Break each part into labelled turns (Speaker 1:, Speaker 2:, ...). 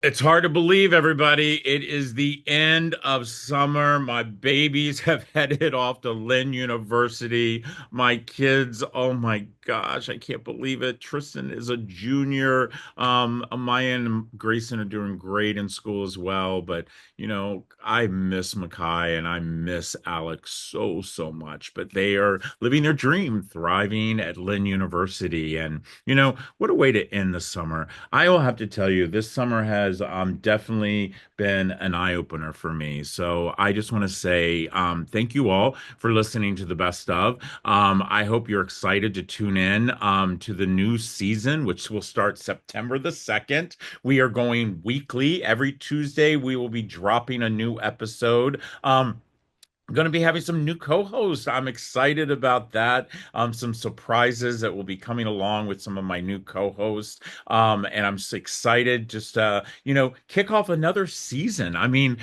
Speaker 1: It's hard to believe, everybody. It is the end of summer. My babies have headed off to Lynn University. My kids, oh my gosh, I can't believe it. Tristan is a junior. Amaya and Grayson are doing great in school as well. But, I miss Makai and I miss Alex so, so much. But they are living their dream, thriving at Lynn University. And, what a way to end the summer. I will have to tell you, this summer has definitely been an eye opener for me. So I just want to say thank you all for listening to the best of. I hope you're excited to tune in to the new season, which will start September the 2nd. We are going weekly. Every Tuesday, we will be dropping a new episode. I'm going to be having some new co-hosts. I'm excited about that. Some surprises that will be coming along with some of my new co-hosts. And I'm so excited just kick off another season. I mean,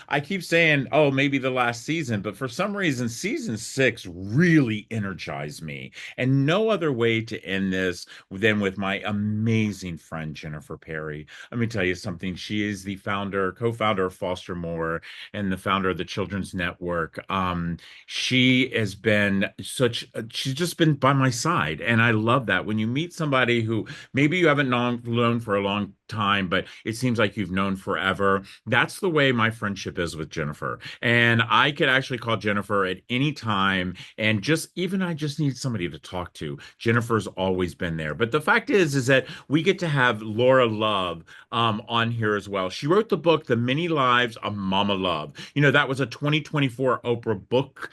Speaker 1: I keep saying, oh, maybe the last season, but for some reason, season six really energized me. And no other way to end this than with my amazing friend Jennifer Perry. Let me tell you something. She is the co-founder of FosterMore and the founder of the Children's Network. She has been she's just been by my side. And I love that. When you meet somebody who maybe you haven't known for a long time, but it seems like you've known forever. That's the way my friendship is with Jennifer. And I could actually call Jennifer at any time and I just need somebody to talk to. Jennifer's always been there. But the fact is that we get to have Laura Love on here as well. She wrote the book, The Many Lives of Mama Love. That was a 2024 Oprah book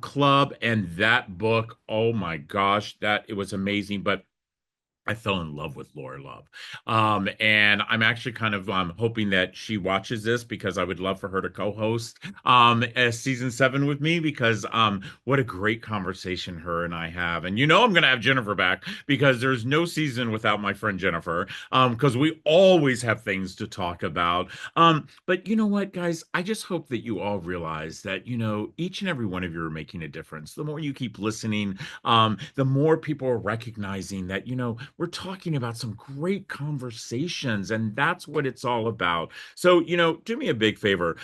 Speaker 1: club. And that book, oh my gosh, that it was amazing. But I fell in love with Laura Love. And I'm actually kind of hoping that she watches this because I would love for her to co-host season seven with me because what a great conversation her and I have. And I'm gonna have Jennifer back because there's no season without my friend Jennifer. Because we always have things to talk about. But you know what, guys? I just hope that you all realize that, each and every one of you are making a difference. The more you keep listening, the more people are recognizing that, we're talking about some great conversations, and that's what it's all about. So, do me a big favor.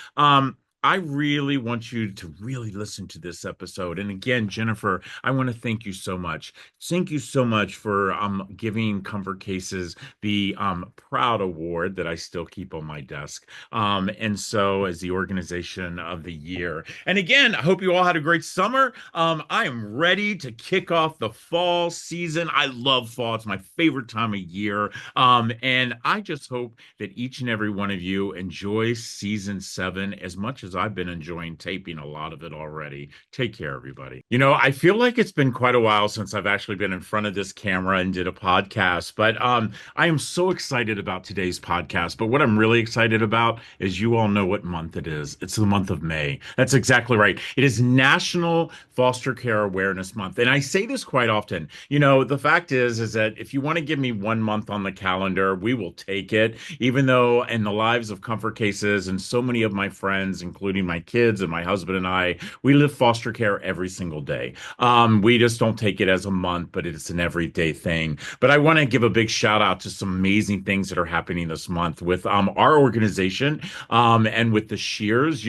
Speaker 1: I really want you to really listen to this episode. And again, Jennifer, I want to thank you so much. Thank you so much for giving Comfort Cases the proud award that I still keep on my desk. And so as the organization of the year. And again, I hope you all had a great summer. I am ready to kick off the fall season. I love fall. It's my favorite time of year. And I just hope that each and every one of you enjoy season seven as much as I've been enjoying taping a lot of it already. Take care, everybody. I feel like it's been quite a while since I've actually been in front of this camera and did a podcast, but I am so excited about today's podcast. But what I'm really excited about is you all know what month it is. It's the month of May. That's exactly right. It is National Foster Care Awareness Month. And I say this quite often. The fact is that if you want to give me 1 month on the calendar, we will take it. Even though in the lives of Comfort Cases and so many of my friends, including my kids and my husband and I, we live foster care every single day. We just don't take it as a month, but it's an everyday thing. But I want to give a big shout out to some amazing things that are happening this month with our organization and with the Scheers.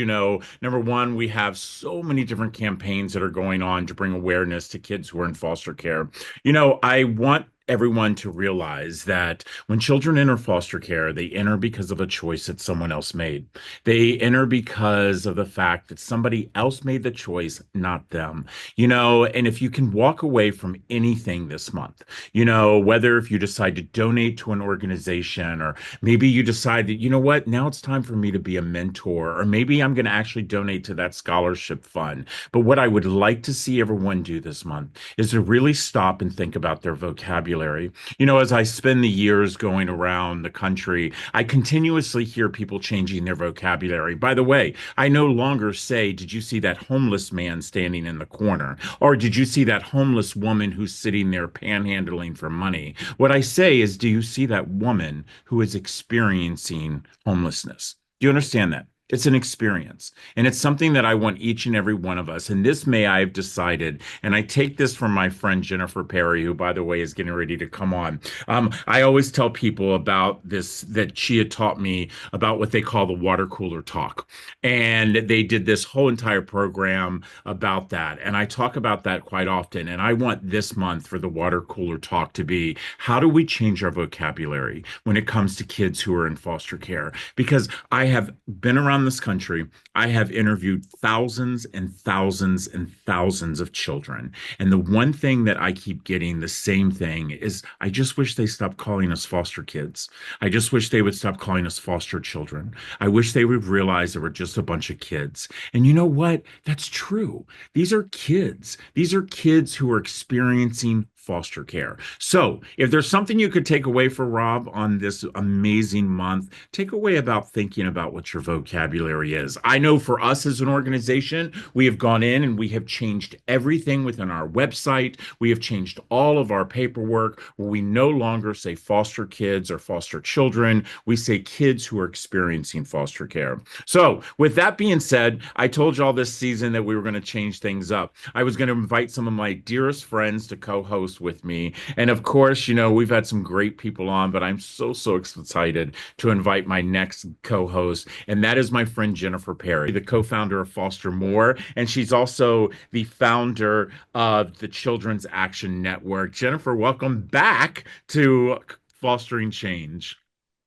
Speaker 1: Number one, we have so many different campaigns that are going on to bring awareness to kids who are in foster care. I want everyone to realize that when children enter foster care, they enter because of a choice that someone else made. They enter because of the fact that somebody else made the choice, not them. And if you can walk away from anything this month, whether if you decide to donate to an organization or maybe you decide that, what, now it's time for me to be a mentor, or maybe I'm going to actually donate to that scholarship fund. But what I would like to see everyone do this month is to really stop and think about their vocabulary. As I spend the years going around the country, I continuously hear people changing their vocabulary. By the way, I no longer say, did you see that homeless man standing in the corner? Or did you see that homeless woman who's sitting there panhandling for money? What I say is, do you see that woman who is experiencing homelessness? Do you understand that? It's an experience. And it's something that I want each and every one of us. And this May, I've decided, and I take this from my friend Jennifer Perry, who, by the way, is getting ready to come on. I always tell people about this, that she had taught me about what they call the water cooler talk. And they did this whole entire program about that. And I talk about that quite often. And I want this month for the water cooler talk to be, how do we change our vocabulary when it comes to kids who are in foster care? Because I have been around this country. I have interviewed thousands and thousands and thousands of children. And the one thing that I keep getting the same thing is, I just wish they stopped calling us foster kids. I just wish they would stop calling us foster children. I wish they would realize that we're just a bunch of kids. And you know what? That's true. These are kids. These are kids who are experiencing foster care. So, if there's something you could take away for Rob on this amazing month, take away about thinking about what your vocabulary is. I know for us as an organization, we have gone in and we have changed everything within our website. We have changed all of our paperwork where we no longer say foster kids or foster children. We say kids who are experiencing foster care. So, with that being said, I told you all this season that we were going to change things up. I was going to invite some of my dearest friends to co-host with me. And of course, we've had some great people on, but I'm so excited to invite my next co-host, and that is my friend Jennifer Perry, the co-founder of FosterMore, and she's also the founder of the Children's Action Network. Jennifer, welcome back to Fostering Change.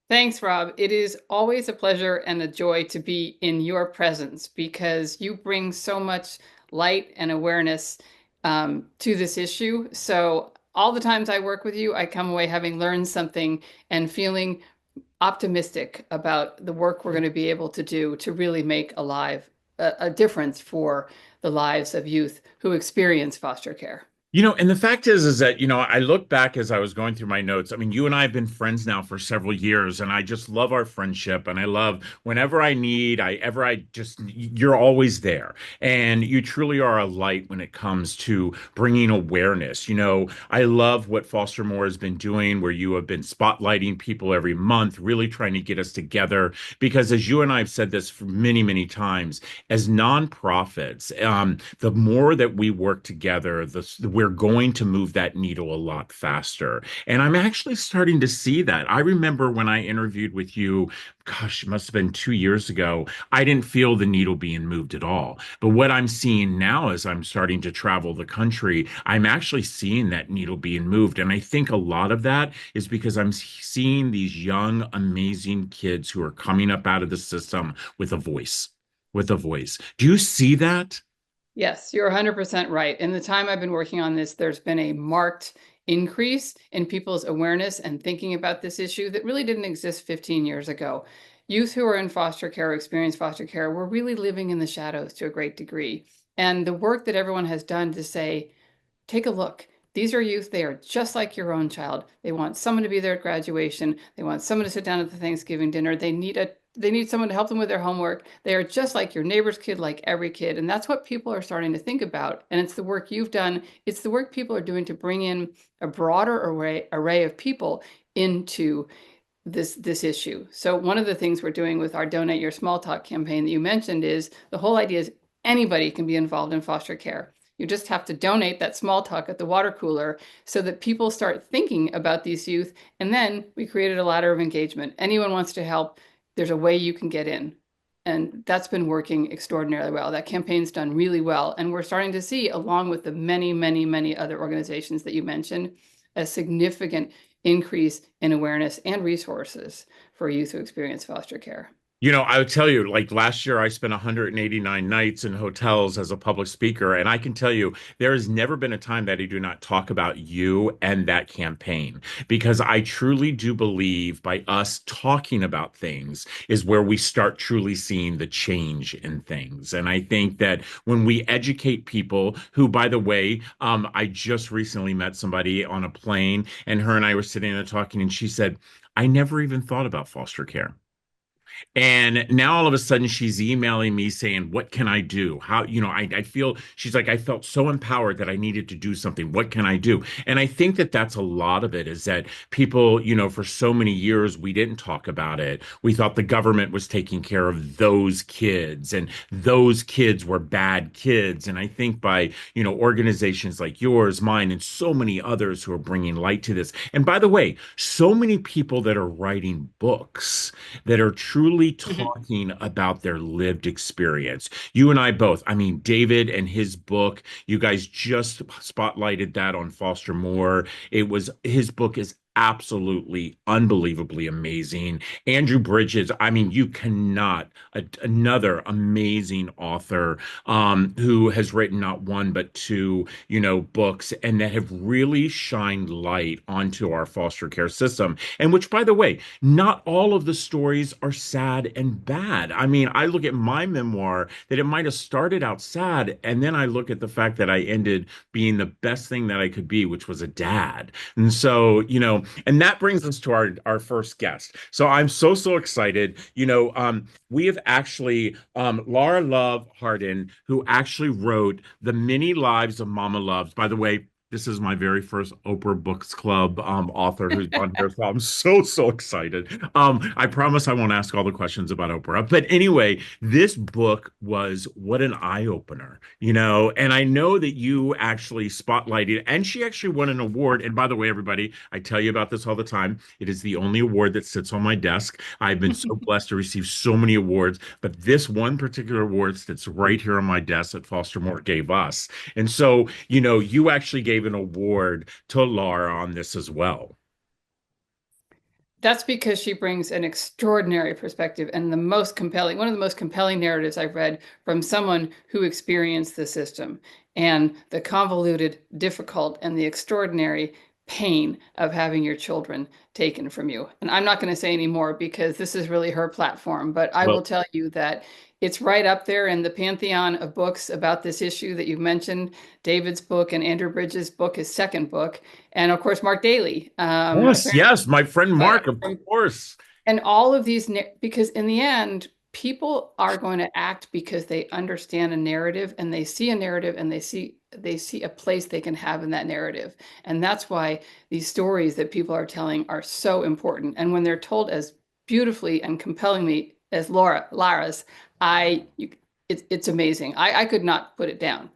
Speaker 2: Thanks, Rob. It is always a pleasure and a joy to be in your presence because you bring so much light and awareness to this issue. So, all the times I work with you, I come away having learned something and feeling optimistic about the work we're going to be able to do to really make a difference for the lives of youth who experience foster care.
Speaker 1: And the fact is that, I look back as I was going through my notes. I mean, you and I have been friends now for several years, and I just love our friendship. And I love whenever I need, you're always there. And you truly are a light when it comes to bringing awareness. I love what Foster More has been doing, where you have been spotlighting people every month, really trying to get us together. Because as you and I have said this for many, many times, as nonprofits, the more that we work together, we're going to move that needle a lot faster. And I'm actually starting to see that. I remember when I interviewed with you, gosh, it must have been 2 years ago, I didn't feel the needle being moved at all. But what I'm seeing now as I'm starting to travel the country, I'm actually seeing that needle being moved. And I think a lot of that is because I'm seeing these young, amazing kids who are coming up out of the system with a voice. With a voice. Do you see that?
Speaker 2: Yes, you're 100% right. In the time I've been working on this, there's been a marked increase in people's awareness and thinking about this issue that really didn't exist 15 years ago. Youth who are in foster care or experience foster care were really living in the shadows to a great degree. And the work that everyone has done to say, take a look. These are youth. They are just like your own child. They want someone to be there at graduation. They want someone to sit down at the Thanksgiving dinner. They need someone to help them with their homework. They are just like your neighbor's kid, like every kid. And that's what people are starting to think about. And it's the work you've done. It's the work people are doing to bring in a broader array of people into this issue. So one of the things we're doing with our Donate Your Small Talk campaign that you mentioned is the whole idea is anybody can be involved in foster care. You just have to donate that small talk at the water cooler so that people start thinking about these youth. And then we created a ladder of engagement. Anyone wants to help, there's a way you can get in. And that's been working extraordinarily well. That campaign's done really well. And we're starting to see, along with the many other organizations that you mentioned, a significant increase in awareness and resources for youth who experience foster care.
Speaker 1: I would tell you, like last year, I spent 189 nights in hotels as a public speaker. And I can tell you, there has never been a time that I do not talk about you and that campaign, because I truly do believe by us talking about things is where we start truly seeing the change in things. And I think that when we educate people who, by the way, I just recently met somebody on a plane, and her and I were sitting there talking, and she said, I never even thought about foster care. And now all of a sudden she's emailing me saying, what can I do? How, I feel, she's like, I felt so empowered that I needed to do something. What can I do? And I think that that's a lot of it is that people, for so many years, we didn't talk about it. We thought the government was taking care of those kids and those kids were bad kids. And I think by, organizations like yours, mine, and so many others who are bringing light to this. And by the way, so many people that are writing books that are truly
Speaker 2: Mhm.
Speaker 1: talking about their lived experience. You and I both, I mean, David and his book, you guys just spotlighted that on FosterMore. His book is absolutely unbelievably amazing. Andrew Bridges, I mean, you cannot, another amazing author who has written not one but two, books and that have really shined light onto our foster care system. And which, by the way, not all of the stories are sad and bad. I mean, I look at my memoir that it might have started out sad, and then I look at the fact that I ended being the best thing that I could be, which was a dad. And so, and that brings us to our first guest. So I'm so excited. We have actually Lara Love Hardin, who actually wrote The Many Lives of Mama Loves. By the way, this is my very first Oprah Books Club author who's on here, so I'm so excited. I promise I won't ask all the questions about Oprah, but anyway, this book was what an eye opener, and I know that you actually spotlighted, and she actually won an award. And by the way, everybody, I tell you about this all the time. It is the only award that sits on my desk. I've been so blessed to receive so many awards, but this one particular award sits right here on my desk that FosterMore gave us. And so, you actually gave an award to Lara on this as well.
Speaker 2: That's because she brings an extraordinary perspective and one of the most compelling narratives I've read from someone who experienced the system and the convoluted, difficult, and the extraordinary pain of having your children taken from you. And I'm not going to say any more because this is really her platform, but I will
Speaker 1: Well,
Speaker 2: tell you that it's right up there in the pantheon of books about this issue that you've mentioned. David's book and Andrew Bridges' book, his second book, and of course Mark Daly.
Speaker 1: yes, my friend
Speaker 2: Apparently,
Speaker 1: Mark, of course.
Speaker 2: and all of these, because in the end, people are going to act because they understand a narrative and they see a narrative and they see a place they can have in that narrative. And that's why these stories that people are telling are so important. And when they're told as beautifully and compellingly as Lara's, I you, it's amazing. I could not put it down.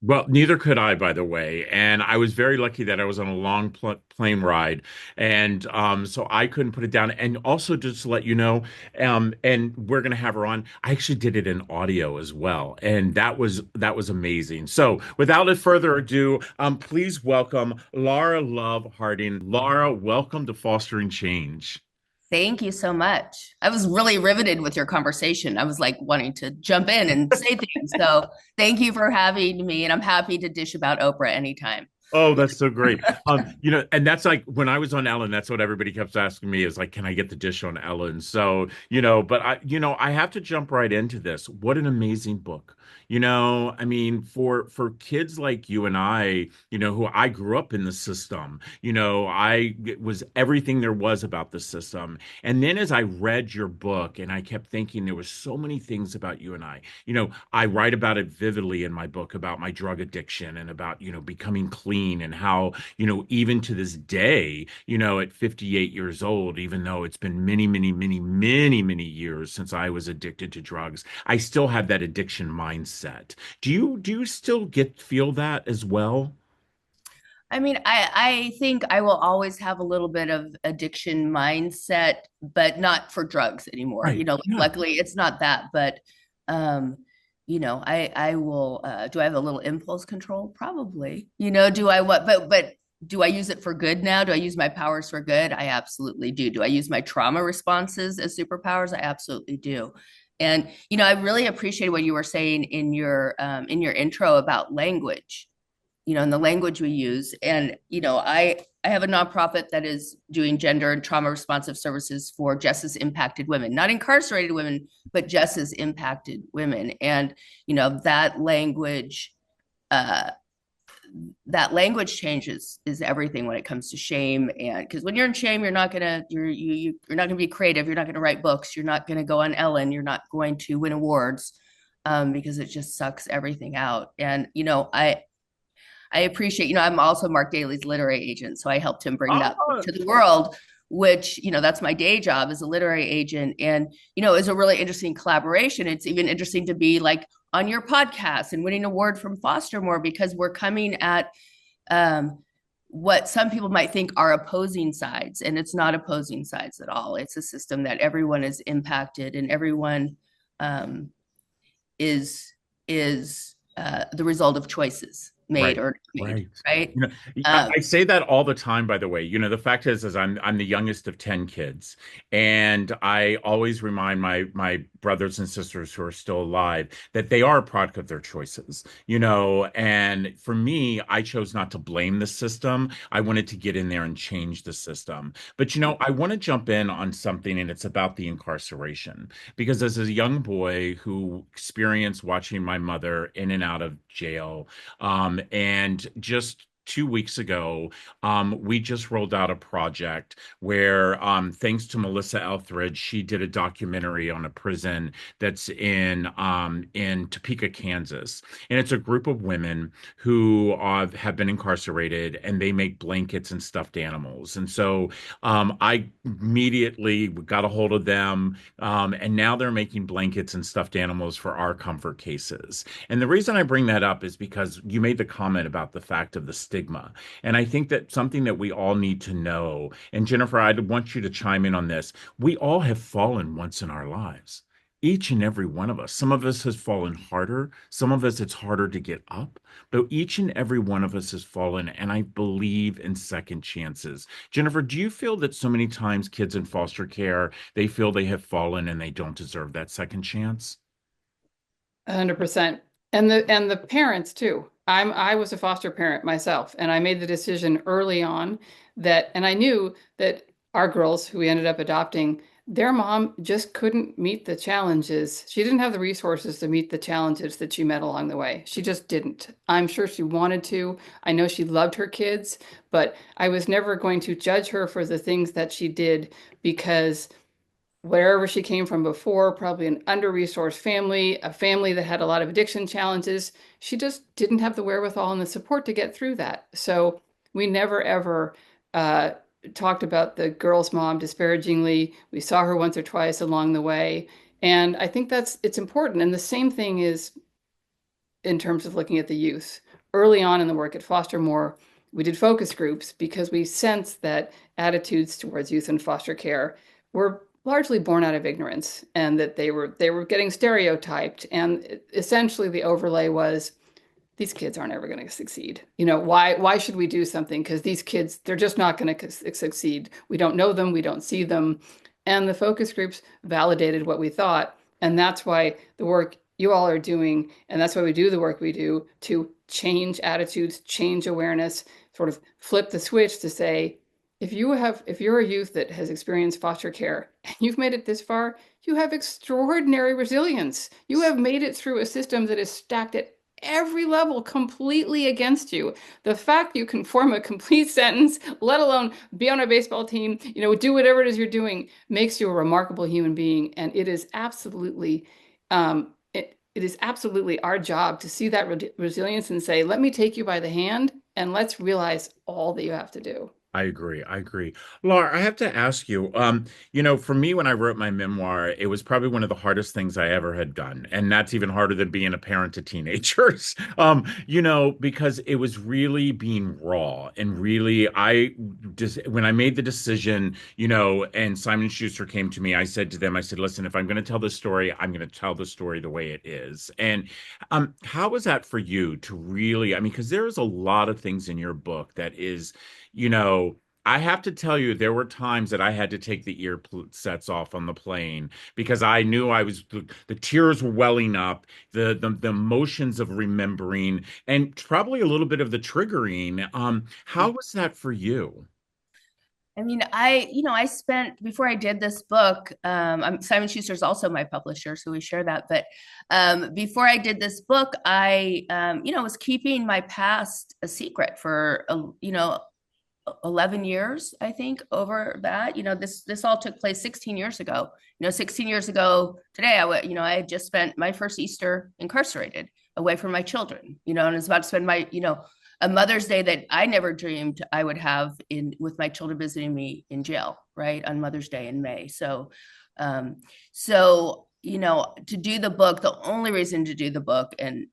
Speaker 1: Well, neither could I, by the way. And I was very lucky that I was on a long plane ride. And so I couldn't put it down. And also, just to let you know, and we're gonna have her on, I actually did it in audio as well. And that was amazing. So without further ado, please welcome Lara Love Harding. Lara, welcome to Fostering Change.
Speaker 3: Thank you so much. I was really riveted with your conversation. I was like wanting to jump in and say things. So thank you for having me, and I'm happy to dish about Oprah anytime.
Speaker 1: Oh, that's so great. And that's like when I was on Ellen, that's what everybody kept asking me is like, can I get the dish on Ellen? So, but I have to jump right into this. What an amazing book. I mean, for kids like you and I, who I grew up in the system, I it was everything there was about the system. And then as I read your book and I kept thinking there was so many things about you and I. I write about it vividly in my book about my drug addiction and about, becoming clean and how, even to this day, at 58 years old, even though it's been many years since I was addicted to drugs, I still have that addiction mindset. Do you still feel that as well?
Speaker 3: I mean, I think I will always have a little bit of addiction mindset, but not for drugs anymore.
Speaker 1: Right. Yeah.
Speaker 3: Luckily it's not that, but um, I will do I have a little impulse control? Probably. Do I what but do I use it for good now? Do I use my powers for good? I absolutely do. Do I use my trauma responses as superpowers? I absolutely do. And I really appreciate what you were saying in your intro about language, and the language we use. And, I have a nonprofit that is doing gender and trauma responsive services for justice impacted women, not incarcerated women, but justice impacted women. And, that language, uh, that language changes is everything when it comes to shame. And because when you're in shame, you're not gonna you're not gonna be creative. You're not gonna write books. You're not gonna go on Ellen. You're not going to win awards, because it just sucks everything out. And I appreciate, I'm also Mark Daly's literary agent, so I helped him bring that book
Speaker 1: Oh,
Speaker 3: to the world, which, that's my day job as a literary agent. And, is a really interesting collaboration. It's even interesting to be like on your podcast and winning an award from FosterMore, because we're coming at what some people might think are opposing sides, and it's not opposing sides at all. It's a system that everyone is impacted, and everyone um, is the result of choices made
Speaker 1: right,
Speaker 3: or not made,
Speaker 1: right.
Speaker 3: right?
Speaker 1: You know,
Speaker 3: Um,
Speaker 1: I say that all the time, by the way. The fact is I'm the youngest of 10 kids, and I always remind my brothers and sisters who are still alive that they are a product of their choices. And for me, I chose not to blame the system. I wanted to get in there and change the system. But I want to jump in on something, and it's about the incarceration. Because as a young boy who experienced watching my mother in and out of jail, and just 2 weeks ago, we just rolled out a project where, thanks to Melissa Etheridge, she did a documentary on a prison that's in Topeka, Kansas, and it's a group of women who have been incarcerated, and they make blankets and stuffed animals. And so, I immediately got a hold of them, and now they're making blankets and stuffed animals for our comfort cases. And the reason I bring that up is because you made the comment about the fact of the stigma. And I think that something that we all need to know, and Jennifer, I want you to chime in on this. We all have fallen once in our lives. Each and every one of us. Some of us has fallen harder. Some of us it's harder to get up. But each and every one of us has fallen, and I believe in second chances. Jennifer, do you feel that so many times kids in foster care, they feel they have fallen and they don't deserve that second chance?
Speaker 2: 100%. And the parents too. I was a foster parent myself, and I made the decision early on and I knew that our girls who we ended up adopting, their mom just couldn't meet the challenges. She didn't have the resources to meet the challenges that she met along the way. She just didn't. I'm sure she wanted to. I know she loved her kids, but I was never going to judge her for the things that she did, because wherever she came from before, probably an under-resourced family, a family that had a lot of addiction challenges. She just didn't have the wherewithal and the support to get through that. So we never ever uh, talked about the girl's mom disparagingly. We saw her once or twice along the way. And I think it's important. And the same thing is in terms of looking at the youth. Early on in the work at FosterMore, we did focus groups because we sensed that attitudes towards youth in foster care were largely born out of ignorance, and that they were getting stereotyped. And essentially the overlay was, these kids aren't ever going to succeed. Why should we do something? Because these kids, they're just not going to succeed. We don't know them, we don't see them. And the focus groups validated what we thought. And that's why the work you all are doing, and that's why we do the work we do, to change attitudes, change awareness, sort of flip the switch to say, if you're a youth that has experienced foster care and you've made it this far, you have extraordinary resilience. You have made it through a system that is stacked at every level completely against you. The fact you can form a complete sentence, let alone be on a baseball team, do whatever it is you're doing, makes you a remarkable human being. And it is absolutely, it is absolutely our job to see that resilience and say, let me take you by the hand and let's realize all that you have to do.
Speaker 1: I agree. I agree. Laura, I have to ask you, for me, when I wrote my memoir, it was probably one of the hardest things I ever had done. And that's even harder than being a parent to teenagers. Because it was really being raw, and really, I just, when I made the decision, and Simon Schuster came to me, I said to them, I said, listen, if I'm going to tell this story, I'm going to tell the story the way it is. And how was that for you to really, I mean, because there is a lot of things in your book that is, you know, I have to tell you, there were times that I had to take the ear sets off on the plane because I knew the tears were welling up, the emotions of remembering, and probably a little bit of the triggering. How was that for you?
Speaker 3: I mean, I spent before I did this book, Simon Schuster's also my publisher, so we share that. But before I did this book, I, was keeping my past a secret for, 11 years, I think, over that. This all took place 16 years ago. 16 years ago today, I had just spent my first Easter incarcerated away from my children, and I was about to spend a Mother's Day that I never dreamed I would have with my children visiting me in jail, right, on Mother's Day in May. So to do the book, the only reason to do the book and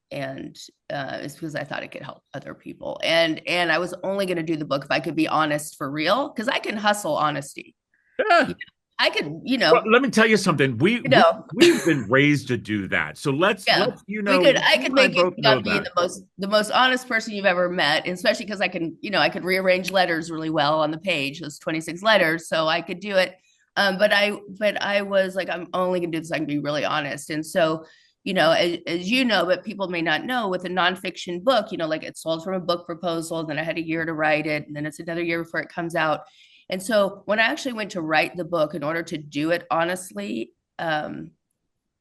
Speaker 3: is because I thought it could help other people, and I was only going to do the book if I could be honest for real, because I can hustle honesty.
Speaker 1: Yeah.
Speaker 3: I could,
Speaker 1: Well, let me tell you something. We've been raised to do that. So
Speaker 3: yeah,
Speaker 1: let's
Speaker 3: I could
Speaker 1: you and I
Speaker 3: make you
Speaker 1: both
Speaker 3: think
Speaker 1: know
Speaker 3: I'm being
Speaker 1: that.
Speaker 3: the most honest person you've ever met, and especially because I could rearrange letters really well on the page, those 26 letters, so I could do it. But I was like, I'm only gonna do this. I can be really honest. And so, as you know, but people may not know, with a nonfiction book, like it's sold from a book proposal, then I had a year to write it, and then it's another year before it comes out. And so when I actually went to write the book, in order to do it honestly, I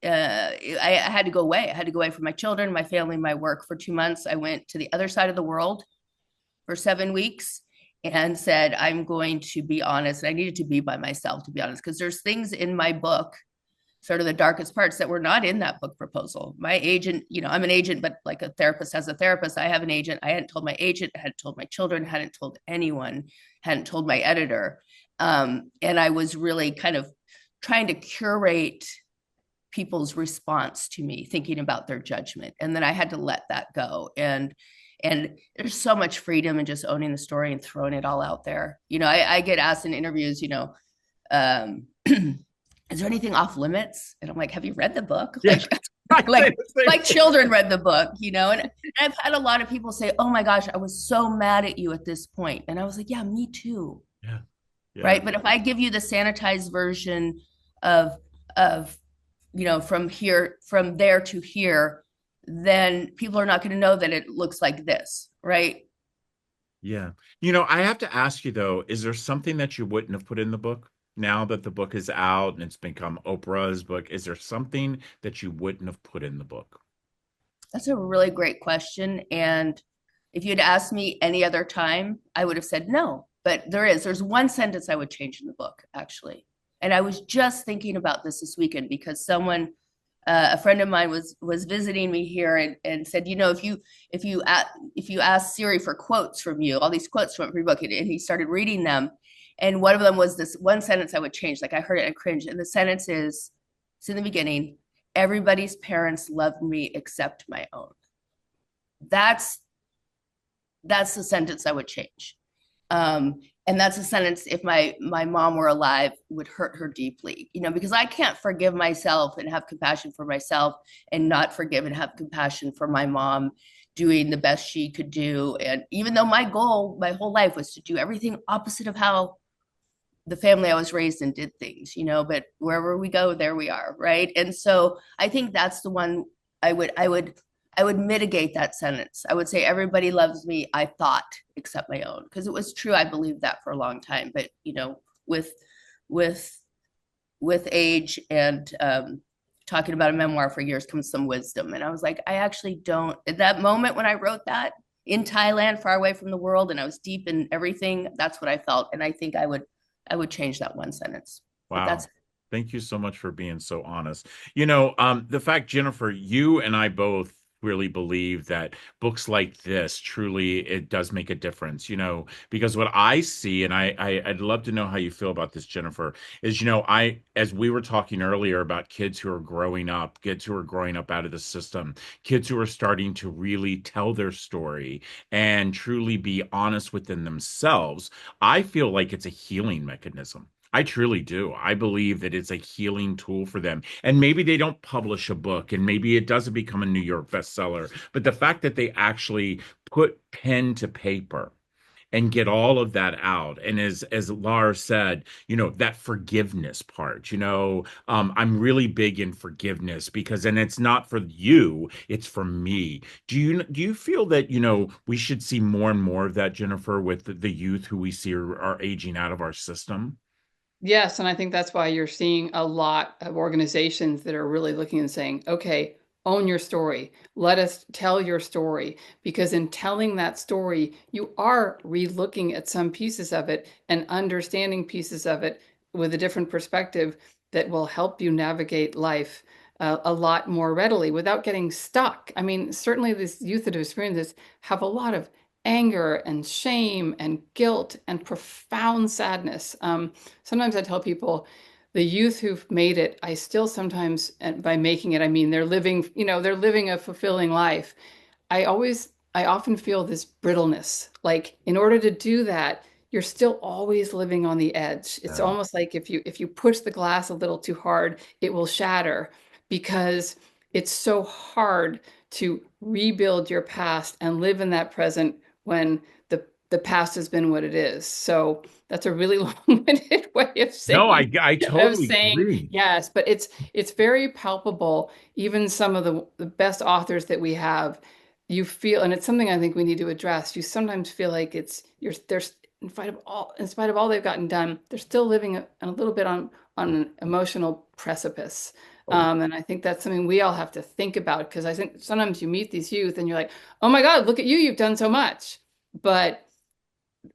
Speaker 3: had to go away. I had to go away from my children, my family, my work for 2 months. I went to the other side of the world for 7 weeks and said, I'm going to be honest. I needed to be by myself, to be honest, because there's things in my book, sort of the darkest parts, that were not in that book proposal. My agent, I'm an agent, but like a therapist has a therapist, I have an agent. I hadn't told my agent, hadn't told my children, hadn't told anyone, hadn't told my editor. And I was really kind of trying to curate people's response to me, thinking about their judgment. And then I had to let that go. And there's so much freedom in just owning the story and throwing it all out there. I get asked in interviews, is there anything off limits? And I'm like, have you read the book?
Speaker 1: Yes.
Speaker 3: Like children read the book, and I've had a lot of people say, oh my gosh, I was so mad at you at this point. And I was like, yeah, me too.
Speaker 1: Yeah. Yeah.
Speaker 3: Right. But if I give you the sanitized version of from there to here, then people are not going to know that it looks like this, right?
Speaker 1: Yeah. I have to ask you though, is there something that you wouldn't have put in the book now that the book is out and it's become Oprah's book? Is there something that you wouldn't have put in the book?
Speaker 3: That's a really great question. And if you'd asked me any other time, I would have said no. But there's one sentence I would change in the book, actually. And I was just thinking about this weekend, because a friend of mine was visiting me here and said, if you ask Siri for quotes from you, all these quotes from your book, and he started reading them, and one of them was this one sentence I would change. Like, I heard it and cringed, and the sentence is, it's in the beginning: everybody's parents loved me except my own. That's the sentence I would change. And that's a sentence, if my mom were alive, would hurt her deeply, because I can't forgive myself and have compassion for myself and not forgive and have compassion for my mom doing the best she could do. And even though my goal my whole life was to do everything opposite of how the family I was raised in did things, but wherever we go, there we are, right? And so I think that's the one I would mitigate that sentence. I would say, everybody loves me, I thought, except my own, because it was true. I believed that for a long time, but with age and talking about a memoir for years comes some wisdom. And I was like, I actually don't. At that moment when I wrote that in Thailand, far away from the world, and I was deep in everything, that's what I felt. And I think I would change that one sentence.
Speaker 1: Wow. Thank you so much for being so honest. The fact, Jennifer, you and I both really believe that books like this, truly, it does make a difference, because what I see, and I'd love to know how you feel about this, Jennifer, is, as we were talking earlier about kids who are growing up, out of the system, kids who are starting to really tell their story and truly be honest within themselves, I feel like it's a healing mechanism. I truly do. I believe that it's a healing tool for them. And maybe they don't publish a book and maybe it doesn't become a New York bestseller, but the fact that they actually put pen to paper and get all of that out. And as Lara said, that forgiveness part, I'm really big in forgiveness because, and it's not for you, it's for me. Do you feel that, we should see more and more of that, Jennifer, with the youth who we see are aging out of our system?
Speaker 2: Yes, and I think that's why you're seeing a lot of organizations that are really looking and saying, okay, own your story. Let us tell your story. Because in telling that story, you are re-looking at some pieces of it and understanding pieces of it with a different perspective that will help you navigate life a lot more readily without getting stuck. I mean, certainly these youth that have experienced this have a lot of anger and shame and guilt and profound sadness. Sometimes I tell people the youth who've made it, I still sometimes, and by making it, I mean they're living, they're living a fulfilling life. I often feel this brittleness. Like in order to do that, you're still always living on the edge. It's
Speaker 1: Yeah.
Speaker 2: almost like if you push the glass a little too hard, it will shatter because it's so hard to rebuild your past and live in that present when the past has been what it is. So that's a really long-winded way
Speaker 1: No, I
Speaker 2: of
Speaker 1: totally
Speaker 2: saying
Speaker 1: agree.
Speaker 2: yes, but it's very palpable. Even some of the best authors that we have, you feel, and it's something I think we need to address. You sometimes feel like there's in spite of all they've gotten done, they're still living a little bit on an emotional precipice.
Speaker 1: Oh,
Speaker 2: And I think that's something we all have to think about because I think sometimes you meet these youth and you're like, oh my God, look at you, you've done so much. But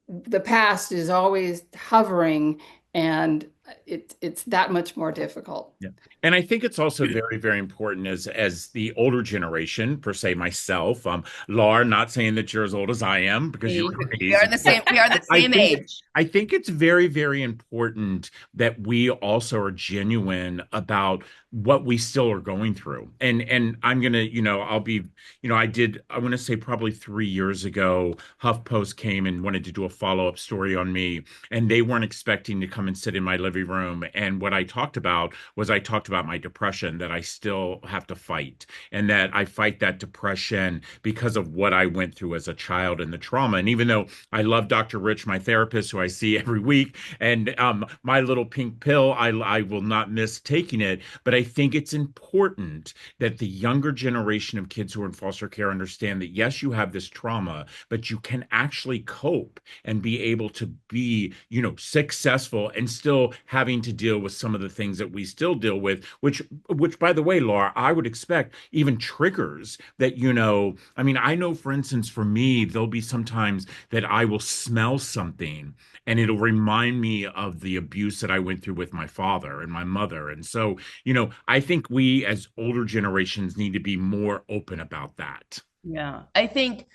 Speaker 2: the past is always hovering and it's that much more difficult.
Speaker 1: yeah. And I think it's also very, very important as the older generation, per se myself, Laura, not saying that you're as old as I am because you were
Speaker 3: We are
Speaker 1: raised.
Speaker 3: the same. We are the
Speaker 1: I
Speaker 3: same
Speaker 1: think
Speaker 3: age.
Speaker 1: I think it's very, very important that we also are genuine about what we still are going through. And I'm gonna, I'll be, I want to say probably 3 years ago, HuffPost came and wanted to do a follow-up story on me, and they weren't expecting to come and sit in my living room. And what I talked about was I talked about my depression that I still have to fight, and that I fight that depression because of what I went through as a child and the trauma. And even though I love Dr. Rich, my therapist, who I see every week, and my little pink pill, I will not miss taking it. But I think it's important that the younger generation of kids who are in foster care understand that yes, you have this trauma, but you can actually cope and be able to be, successful and still having to deal with some of the things that we still deal with, which by the way, Laura, I would expect even triggers that, I mean, I know, for instance, for me, there'll be sometimes that I will smell something and it'll remind me of the abuse that I went through with my father and my mother. And so, I think we as older generations need to be more open about that.
Speaker 3: Yeah, I think,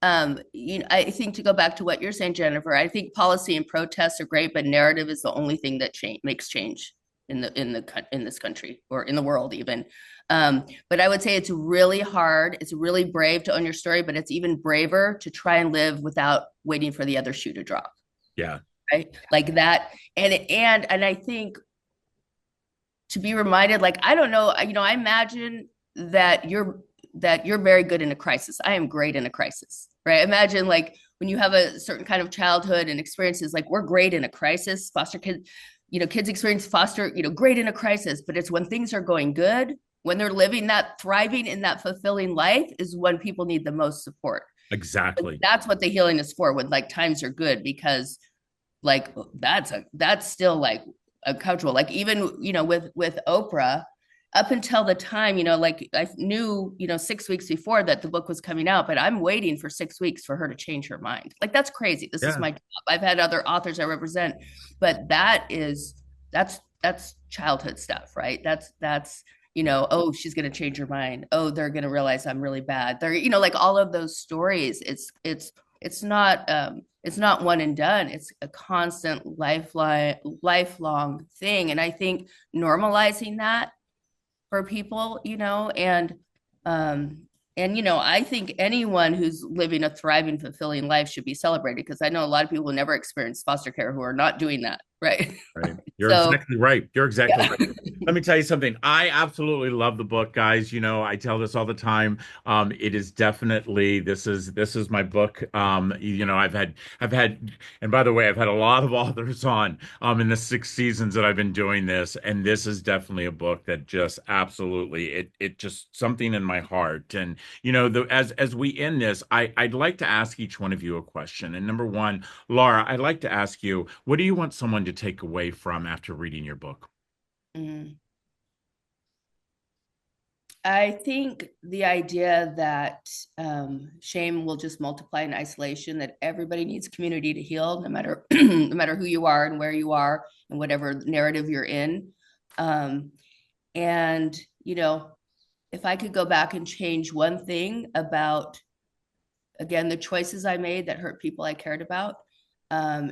Speaker 3: I think to go back to what you're saying, Jennifer, I think policy and protests are great, but narrative is the only thing that makes change in this country or in the world even. But I would say it's really hard. It's really brave to own your story, but it's even braver to try and live without waiting for the other shoe to drop.
Speaker 1: Yeah.
Speaker 3: Right, like that, and I think to be reminded, like, I don't know, I imagine that you're very good in a crisis. I am great in a crisis, right? Imagine like when you have a certain kind of childhood and experiences, like we're great in a crisis. Foster kids, kids experience foster, great in a crisis, but it's when things are going good, when they're living that thriving in that fulfilling life is when people need the most support. But
Speaker 1: Exactly.
Speaker 3: that's what the healing is for when like times are good, because like that's still like a cultural, like even with Oprah, up until the time, like I knew 6 weeks before that the book was coming out, but I'm waiting for 6 weeks for her to change her mind. Like that's crazy. This is
Speaker 1: Yeah.
Speaker 3: my job. I've had other authors I represent, but that's childhood stuff, right? That's oh, she's going to change her mind, oh, they're going to realize I'm really bad, they're like all of those stories. It's not one and done. It's a constant lifelong thing. And I think normalizing that for people, I think anyone who's living a thriving, fulfilling life should be celebrated, because I know a lot of people who never experience foster care who are not doing that, Right.
Speaker 1: Right. You're
Speaker 3: So
Speaker 1: exactly right. You're exactly
Speaker 3: yeah.
Speaker 1: right. Let me tell you something. I absolutely love the book, guys. You know, I tell this all the time. It is definitely this is my book. You know, I've had, and by the way, I've had a lot of authors on in the 6 seasons that I've been doing this, and this is definitely a book that just absolutely it just something in my heart. And you know, as we end this, I'd like to ask each one of you a question. And number one, Laura, I'd like to ask you, what do you want someone to take away from after reading your book?
Speaker 3: Mm. I think the idea that shame will just multiply in isolation, that everybody needs community to heal, no matter no matter who you are and where you are and whatever narrative you're in. Um, and you know, if I could go back and change one thing about, again, the choices I made that hurt people I cared about,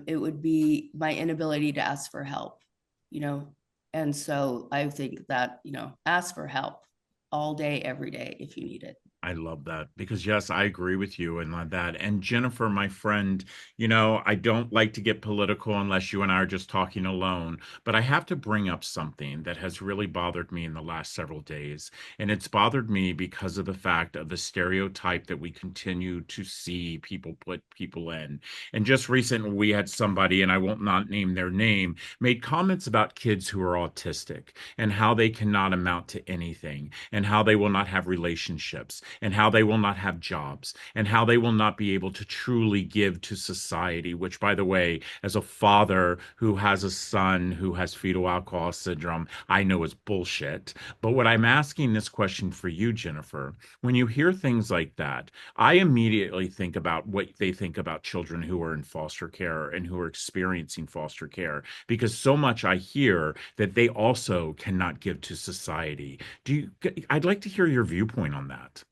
Speaker 3: it would be my inability to ask for help, you know. And so I think that, you know, ask for help all day, every day if you need it.
Speaker 1: I love that because yes, I agree with you and like that. And Jennifer, my friend, you know, I don't like to get political unless you and I are just talking alone, but I have to bring up something that has really bothered me in the last several days. And it's bothered me because of the fact of the stereotype that we continue to see people put people in. And just recently we had somebody, and I won't not name their name, made comments about kids who are autistic and how they cannot amount to anything and how they will not have relationships and how they will not have jobs and how they will not be able to truly give to society, which, by the way, as a father who has a son who has fetal alcohol syndrome, I know is bullshit. But what I'm asking this question for you, Jennifer, when you hear things like that, I immediately think about what they think about children who are in foster care and who are experiencing foster care, because so much I hear that they also cannot give to society. Do you, I'd like to hear your viewpoint on that.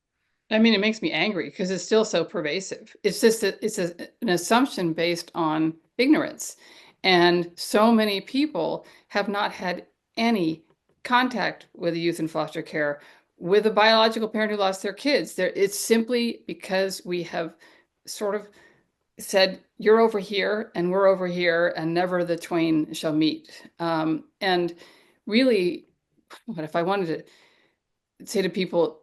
Speaker 2: I mean, it makes me angry because it's still so pervasive. It's just an assumption based on ignorance. And so many people have not had any contact with a youth in foster care, with a biological parent who lost their kids. It's simply because we have sort of said, you're over here and we're over here, and never the twain shall meet. And really, what if I wanted to say to people,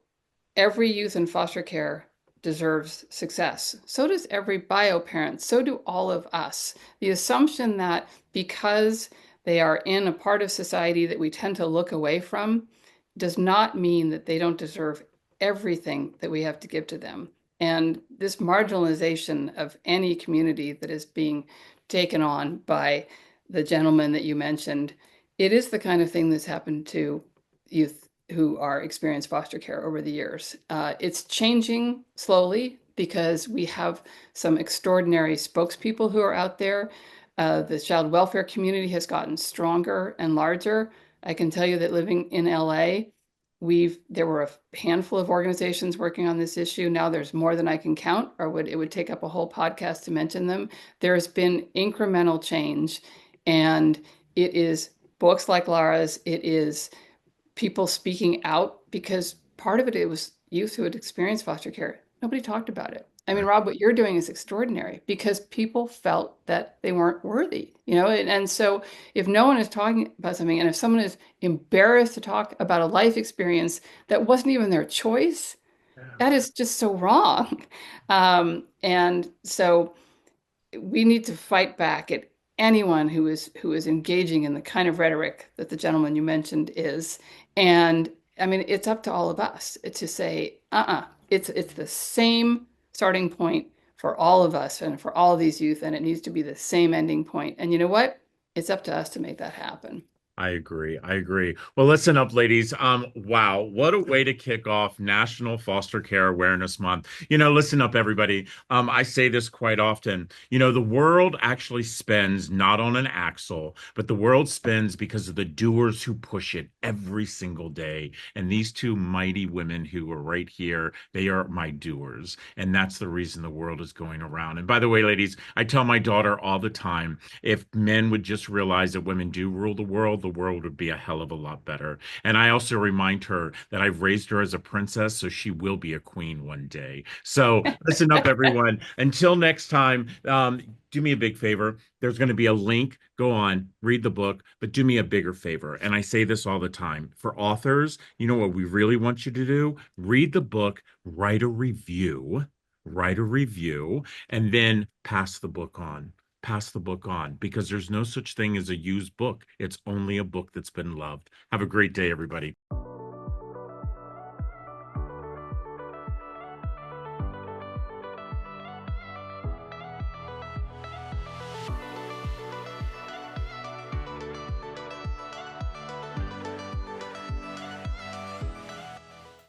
Speaker 2: every youth in foster care deserves success. So does every bio parent. So do all of us. The assumption that because they are in a part of society that we tend to look away from does not mean that they don't deserve everything that we have to give to them. And this marginalization of any community that is being taken on by the gentleman that you mentioned, it is the kind of thing that's happened to youth who are experienced foster care over the years. It's changing slowly because we have some extraordinary spokespeople who are out there. The child welfare community has gotten stronger and larger. I can tell you that living in LA, there were a handful of organizations working on this issue. Now there's more than I can count, or it would take up a whole podcast to mention them. There's been incremental change, and it is books like Lara's. It is people speaking out, because part of it was youth who had experienced foster care. Nobody talked about it. I mean, Rob, what you're doing is extraordinary because people felt that they weren't worthy, you know? And so if no one is talking about something, and if someone is embarrassed to talk about a life experience that wasn't even their choice, that is just so wrong. And so we need to fight back at anyone who is engaging in the kind of rhetoric that the gentleman you mentioned is. And I mean, it's up to all of us to say, it's the same starting point for all of us and for all of these youth, and it needs to be the same ending point. And you know what? It's up to us to make that happen.
Speaker 1: I agree. I agree. Well, listen up, ladies. Wow, what a way to kick off National Foster Care Awareness Month. You know, listen up, everybody. I say this quite often. You know, the world actually spins not on an axle, but the world spins because of the doers who push it every single day. And these two mighty women who are right here, they are my doers. And that's the reason the world is going around. And by the way, ladies, I tell my daughter all the time, if men would just realize that women do rule the world, the world would be a hell of a lot better. And I also remind her that I've raised her as a princess, so she will be a queen one day. So listen up, everyone. Until next time, do me a big favor. There's going to be a link. Go on, read the book, but do me a bigger favor. And I say this all the time. For authors, you know what we really want you to do? Read the book, write a review, and then pass the book on. Pass the book on because there's no such thing as a used book. It's only a book that's been loved. Have a great day, everybody.